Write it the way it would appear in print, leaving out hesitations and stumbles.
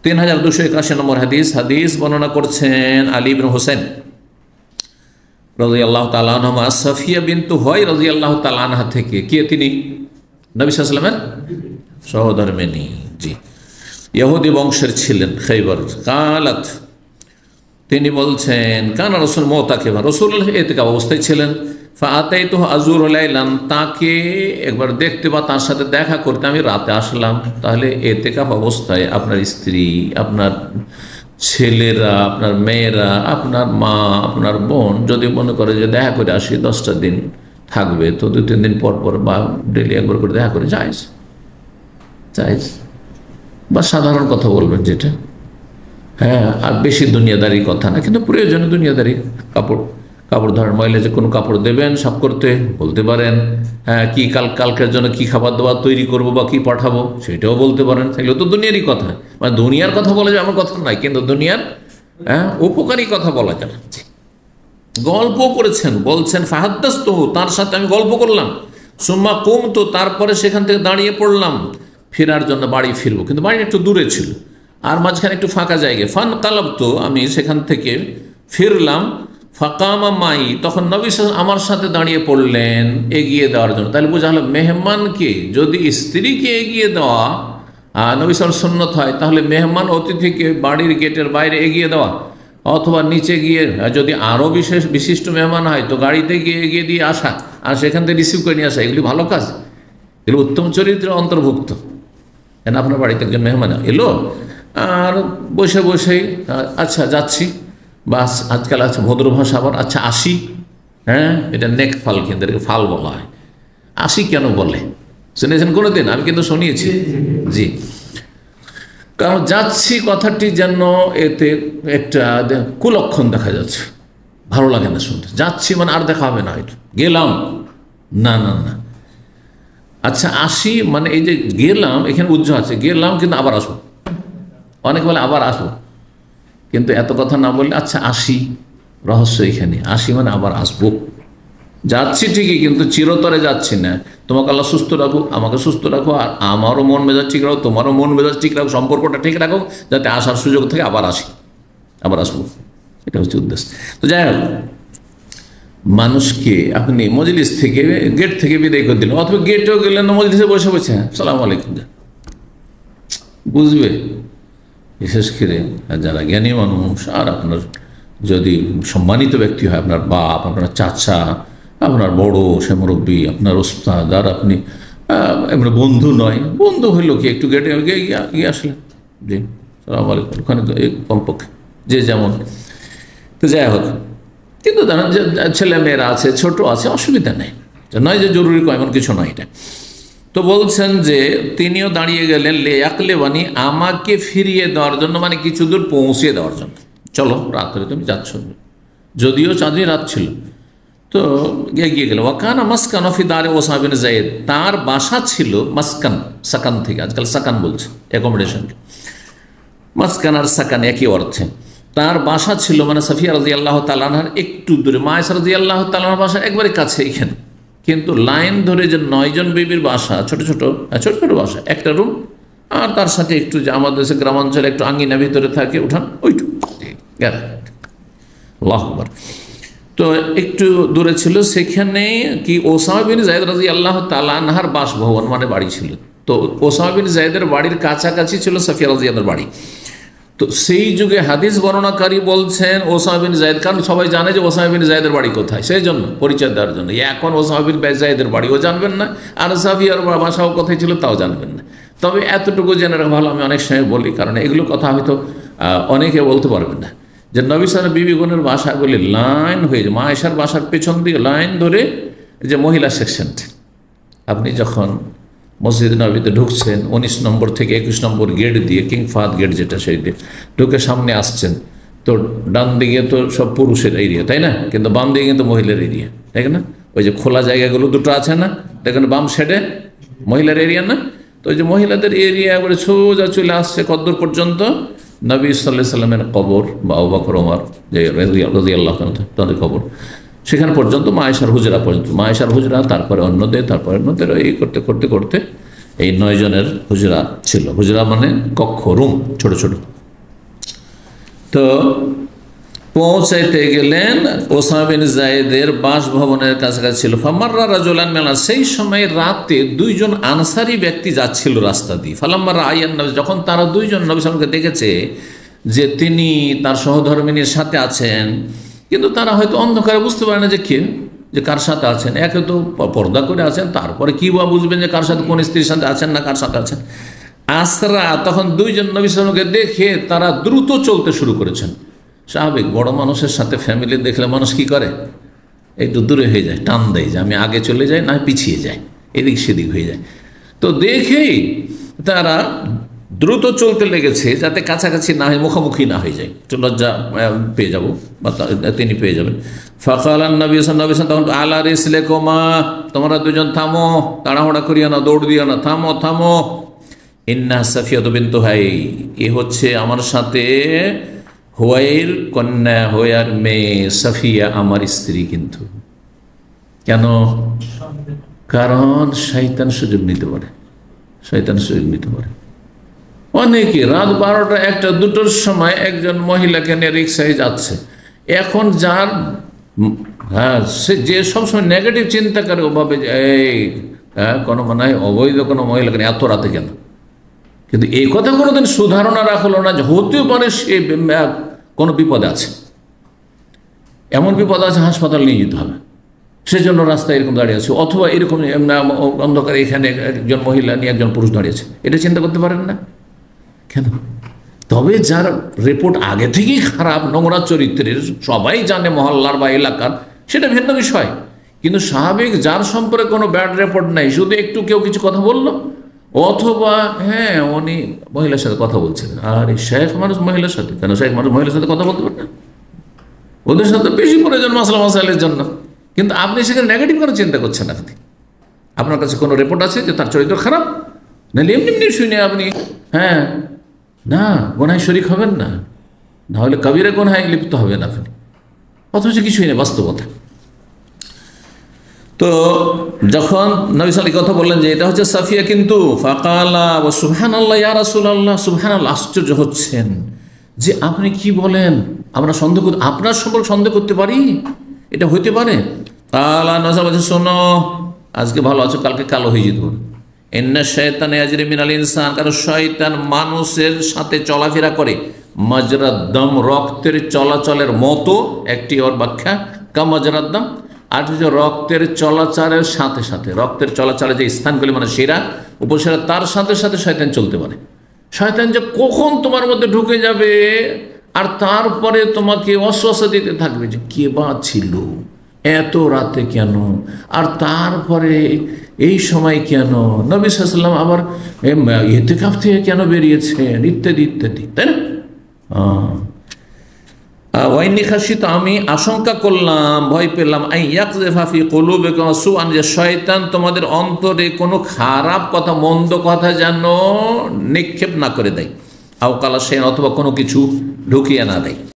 3281 নম্বর হাদিস। হাদিস বর্ণনা করছেন আলী ইবনে হোসেন রাদিয়াল্লাহু তাআলা আনহা সাফিয়া বিনতু হুয়াই রাদিয়াল্লাহু তাআলা আনহা থেকে। কে তিনি? নবী সাল্লাল্লাহু আলাইহি ওয়াসাল্লামের সহধর্মিণী। জি, ইহুদি বংশের ছিলেন, খৈবর। কালাত, তিনি বলছেন, কানা রাসূল মুতাকিফা, রাসূল ইতিকাফ অবস্থায় ছিলেন। ফাআতাইতুহু আযুরু লাইলান, তাকে একবার দেখতে বা তার সাথে দেখা করতে আমি রাতে আসলাম। তাহলে ইতিকাফ অবস্থায় আপনার স্ত্রী, আপনার ছেলেরা, আপনার মেয়েরা, আপনার মা, আপনার বোন যদি মনে করে যে দেখা করে আসি 10টা দিন থাকবে, তো 2-3 দিন পর পর বা ডেলি একবার করে দেখা করে জায়েজ জায়েজ, বা সাধারণ কথা বলবেন যেটা, হ্যাঁ, আর বেশি দুনিয়াদারি কথা না, কিন্তু প্রয়োজনে দুনিয়াদারি কাপড় ধরেন, মহিলা যে কোনো কাপড় দেবেন সব করতে বলতে পারেন। হ্যাঁ, কি কালকের জন্য কি খাবার দাবার তৈরি করব বা কি পাঠাবো সেটাও বলতে পারেন। সেগুলো তো দুনিয়ারই কথা, মানে দুনিয়ার কথা বলা যায় আমার কথা নাই, কিন্তু দুনিয়ার উপকারী কথা বলা যায়। গল্প করেছেন, বলছেন ফাহাদ্দাসতুহু, তার সাথে আমি গল্প করলাম। সুম্মা কুমতু, তারপরে সেখান থেকে দাঁড়িয়ে পড়লাম ফেরার জন্য, বাড়ি ফিরবো, কিন্তু বাড়ি একটু দূরে ছিল আর মাঝখানে একটু ফাঁকা জায়গা। ফান কালাবতু, আমি সেখান থেকে ফিরলাম। ফাকামা মাই, তখন নবী সাল্লাল্লাহু আমার সাথে দাঁড়িয়ে পড়লেন এগিয়ে দেওয়ার জন্য। তাহলে বোঝা হলো মেহমানকে যদি স্ত্রীকে এগিয়ে দেওয়া নবী সাল্লাল্লাহু সুন্নত হয়, তাহলে মেহমান অতিথিকে বাড়ির গেটের বাইরে এগিয়ে দেওয়া, অথবা নিচে গিয়ে যদি আরও বিশিষ্ট মেহমান হয় তো গাড়িতে গিয়ে এগিয়ে দিয়ে আসা আর সেখান থেকে রিসিভ করে নিয়ে আসা, এগুলি ভালো কাজ, এগুলো উত্তম চরিত্রের অন্তর্ভুক্ত। কেন আপনার বাড়িতে একজন মেহমান এলো আর বসে বসেই আচ্ছা যাচ্ছি, বাস, আজকাল আছে ভদ্র ভাষা আবার, আচ্ছা আসি, হ্যাঁ, এটা নেক ফাল, কিন্তু এটাকে ফাল বলা হয়। আসি কেন বলে শুনেছেন কোনো দিন? আমি কিন্তু শুনিয়েছি। জি, কারণ যাচ্ছি কথাটি যেন এতে একটা কুলক্ষণ দেখা যাচ্ছে, ভালো লাগে না শুনতে। যাচ্ছি মানে আর দেখা হবে না, এটা গেলাম, না না না। আচ্ছা আসি মানে এই যে গেলাম, এখানে উজ্জ্ব আছে, গেলাম কিন্তু আবার আসবো, অনেকে বলে আবার আসবো, কিন্তু এত কথা না বললে আচ্ছা আসি, রহস্য এখানে। আসি মানে আবার আসবো, যাচ্ছি ঠিকই কিন্তু চিরতরে যাচ্ছি না। তোমাকে আল্লাহ সুস্থ রাখো, আমাকে সুস্থ রাখো, আর আমারও মন মেজাজ ঠিক রাখো, তোমারও মন মেজাজ ঠিক রাখো, সম্পর্কটা ঠিক রাখো, যাতে আসার সুযোগ থেকে আবার আসি, আবার আসবো, এটা হচ্ছে উদ্দেশ্য। তো যাই হোক, মানুষকে আপনি মজলিস থেকে, গেট থেকে বিদায় করে দিলেন, অথবা গেটেও গেলেন না, মজলিসে বসে বসে সালামু আলাইকুম, বুঝবে বিশেষ করে যারা জ্ঞানী মানুষ, আর আপনার যদি সম্মানিত ব্যক্তি হয়, আপনার বাপ, আপনার চাচা, আপনার বড় সে মুরব্বী, আপনার ওস্তাদ, আর আপনি আপনার বন্ধু নয়, বন্ধু হইল কি একটু গেটে গিয়ে আসলেন, জি সালাম আলাইকুম, ওখানে কমপক্ষে যে যেমন। তো যাই হোক, কিন্তু ধরেন যে ছেলে মেয়েরা আছে, ছোট আছে, অসুবিধা নেই, নয় যে জরুরি এমন কিছু নয় এটা। তো বলছেন যে তিনিও দাঁড়িয়ে গেলেন লে বানি, আমাকে ফিরিয়ে দেওয়ার জন্য, মানে কিছু দূর পৌঁছে দেওয়ার জন্য। চলো রাত্রে তুমি যাচ্ছ, যদিও চাঁদনি রাত ছিল, তো এগিয়ে গেল। ওয়াকানা মাসকান ফি দারে ওসামা বিন যায়েদ, তার বাসা ছিল মাসকান, সাকান থেকে, আজকাল সাকান বলছে অ্যাকোমোডেশনকে, মাসকান আর সাকান একই অর্থে। তার বাসা ছিল মানে সাফিয়া রাদিয়াল্লাহু তাআলা আনহার একটু দূরে, মা আয়েশা রাদিয়াল্লাহু তাআলা আনহার বাসা একবারে কাছে এখানে, কিন্তু লাইন ধরে যে 9 জন বিবির বাসা, ছোট ছোট বাসা, একটা রুম, আর তার সাথে একটু যে আমাদের দেশে গ্রামাঞ্চলে একটু আঙ্গিনা ভিতরে থাকে উঠান, ওইটুকু আল্লাহু আকবার। তো একটু দূরে ছিল, সেখানে কি ওসামা বিন যায়েদ রাদিয়াল্লাহু তাআলা আনহার বাসভবন মানে বাড়ি ছিল। তো ওসামা বিন যায়েদের বাড়ির কাছাকাছি ছিল সাফিয়া রাদিয়াল্লাহু বাড়ি। তো সেই যুগে হাদিস বর্ণনাকারী বলছেন ওসামা বিন যায়েদ, কারণ সবাই জানে যে ওসামা বিন যায়েদের বাড়ি কোথায়, সেই জন্য পরিচয় দেওয়ার জন্য। এখন ওসামা বিন যায়েদের বাড়িও জানবেন না, আর সাফিয়ার বাসাও কোথায় ছিল তাও জানবেন না। তবে এতটুকু জেনে রাখা ভালো, আমি অনেক সময় বলি, কারণ এগুলো কথা হয়তো অনেকে বলতে পারবেন না, যে নবী সাল্লাল্লাহু বিবিগণের বাসাগুলি লাইন হয়ে যায়, মা আয়েশার বাসার পেছন দিয়ে লাইন ধরে, যে মহিলা সেকশনটা, আপনি যখন মসজিদ নবীতে ঢুকছেন 19 নম্বর থেকে 21 নম্বর গেট দিয়ে, কিং ফাহাদ গেট যেটা, সেই দিয়ে ঢুকে সামনে আসছেন, তো ডান দিকে তো সব পুরুষের এরিয়া, তাই না, কিন্তু বাম দিকে কিন্তু মহিলার এরিয়া, তাই না? ওই যে খোলা জায়গাগুলো দুটো আছে না, দেখেন বাম সাইডে মহিলার এরিয়া না, তো ওই যে মহিলাদের এরিয়া করে সোজা চলে আসছে কদ্দূর পর্যন্ত, নবী সাল্লাল্লাহু আলাইহি সাল্লামের কবর বা আবু বকর ওমর যে রাদিয়াল্লাহু তাআলা তাদের কবর, সেখানে পর্যন্ত, মা আয়েশার হুজরা পর্যন্ত, মা আয়েশার হুজরা, তারপরে অন্যদের, তারপরে অন্যদের, এই করতে করতে করতে এই 9 জনের হুজরা ছিল। হুজরা মানে কক্ষ, রুম, ছোট ছোট। তো পৌঁছাইতে গেলেন ওসামা বিন যায়েদের বাসভবনের কাছাকাছি ছিল। ফামাররা রাজুলান মিনাল, সেই সময় রাতে 2 জন আনসারি ব্যক্তি যাচ্ছিল রাস্তা দিয়ে। ফালাম্মা আইয়ান নবী, যখন তারা 2 জন নবী সাল্লাল্লাহু আলাইহি ওয়াসাল্লামকে দেখেছে যে তিনি তার সহধর্মিনীর সাথে আছেন, কিন্তু তারা হয়তো অন্ধকারে বুঝতে পারে না যে কে, যে কার সাথে আছেন। একে তো পর্দা করে আছেন, তারপরে কি বা বুঝবেন যে কার সাথে, কোন স্ত্রীর সাথে আছেন না কার সাথে আছেন। আসরা, তখন 2 জন নবী সাল্লাল্লাহু আলাইহি ওয়াসাল্লামকে দেখে তারা দ্রুত চলতে শুরু করেছেন। স্বাভাবিক, বড় মানুষের সাথে ফ্যামিলি দেখলে মানুষ কি করে, একটু দূরে হয়ে যায়, টান দেয় যে আমি আগে চলে যাই, না পিছিয়ে যায়, এদিক সেদিক হয়ে যায়। তো দেখেই তারা দ্রুত চলতে লেগেছে যাতে কাছাকাছি না হয়, মুখোমুখি না হয়ে যায়, একটু লজ্জা পেয়ে যাব বা তিনি পেয়ে যাবেন। ফাকালান নবী সাল্লাল্লাহু আলাইহি ওয়াসাল্লাম, তখন আলা রিসলিকুমা, তোমরা 2 জন থামো, তাড়াহুড়া করিও না, দৌড় দিও না, থামো থামো। ইন্না সাফিয়া বিনতু হুয়াই, এ হচ্ছে আমার সাথে হুয়াইর কন্যা, হুয়াইর মেয়ে সাফিয়া আমার স্ত্রী। কিন্তু কেন? কারণ শয়তান সুযোগ নিতে পারে, শয়তান সুযোগ নিতে পারে। অনেকে রাত 12টা 1টা 2টোর সময় একজন মহিলাকে নিয়ে রিক্সায় যাচ্ছে। এখন যার সে যে সবসময় নেগেটিভ চিন্তা করে, ওভাবে এই কোনো মনে হয় অবৈধ কোনো মহিলাকে নিয়ে এত রাতে কেন। কিন্তু এই কথা কোনোদিন সুধারণা রাখলো না যে হতেও পারে সে কোনো বিপদে আছে, এমন বিপদ আছে হাসপাতাল নিয়ে যেতে হবে, সেজন্য রাস্তায় এরকম দাঁড়িয়ে আছে, অথবা এরকম অন্ধকারে এখানে একজন মহিলা নিয়ে একজন পুরুষ দাঁড়িয়েছে, এটা চিন্তা করতে পারেন না কেন? তবে যার রিপোর্ট আগে থেকেই খারাপ, নোংরা চরিত্রের, সবাই জানে মহল্লার বা এলাকার, সেটা ভিন্ন বিষয়। কিন্তু স্বাভাবিক যার সম্পর্কে কোনো ব্যাড রিপোর্ট নাই, শুধু একটু কেউ কিছু কথা বললো, অথবা হ্যাঁ উনি মহিলার সাথে কথা বলছেন, আর এই শেখ মানুষ মহিলার সাথে, কেন শেখ মানুষ মহিলার সাথে কথা বলতে পারে না? ওদের সাথে বেশি প্রয়োজন মাসলা মাসাইলের জন্য। কিন্তু আপনি সেখানে নেগেটিভ কোনো চিন্তা করছেন না। আপনার কাছে কোনো রিপোর্ট আছে যে তার চরিত্র খারাপ? নাহলে এমনি এমনি শুনে আপনি হ্যাঁ না গোনায় শরিক হবেন না, নাহলে কবিরা গোনায় লিপ্ত হবেন আপনি, অথচ কিছুই নেই বাস্তবতা। তো যখন নবী সাল্লাল্লাহু আলাইহি কথা বললেন যে এটা হচ্ছে সাফিয়া, কিন্তু ফাকালা ওয়া সুবহানাল্লাহ ইয়া রাসূলুল্লাহ, সুবহানাল্লাহ, আশ্চর্য হচ্ছেন যে আপনি কি বলেন, আমরা সন্দেহ, আপনার সম্পর্কে সন্দেহ করতে পারি, এটা হইতে পারে? কালা নবী সাল্লাল্লাহু আলাইহি, শোনো, আজকে ভালো আছো, কালকে কালো হয়ে যেতে পারে। ইন্না শায়তানা ইয়াজরি মিনাল ইনসান, কারণ শয়তান মানুষের সাথে চলাফেরা করে মাজরাদ্দাম, রক্তের চলাচলের মতো, একটি ওর ব্যাখ্যা কামাজরাদ্দাম, আর হচ্ছে রক্তের চলাচলের সাথে সাথে, রক্তের চলাচলের যে স্থানগুলি মানে শিরা উপশিরা, তার সাথে সাথে শয়তান চলতে পারে। শয়তান যে কখন তোমার মধ্যে ঢুকে যাবে আর তারপরে তোমাকে অস্বস্তি দিতে থাকবে যে কে বা ছিল এত রাতে কেন, আর তারপরে এই সময় কেন, নবী সাল্লাল্লাহু আলাইহি ওয়াসাল্লাম আবার ইতিকাফ থেকে কেন বেরিয়েছেন, ইত্যাদি ইত্যাদি, তাই না? ওয়াইনি খাসিত, আমি আশঙ্কা করলাম, ভয় পেলাম, ইয়াকযিফা ফি কুলুবিকুম সুআন, যে শয়তান তোমাদের অন্তরে কোনো খারাপ কথা, মন্দ কথা যেন নিক্ষেপ না করে দেয়, আও কালা শাইন, অথবা কোনো কিছু ঢুকিয়ে না দেয়।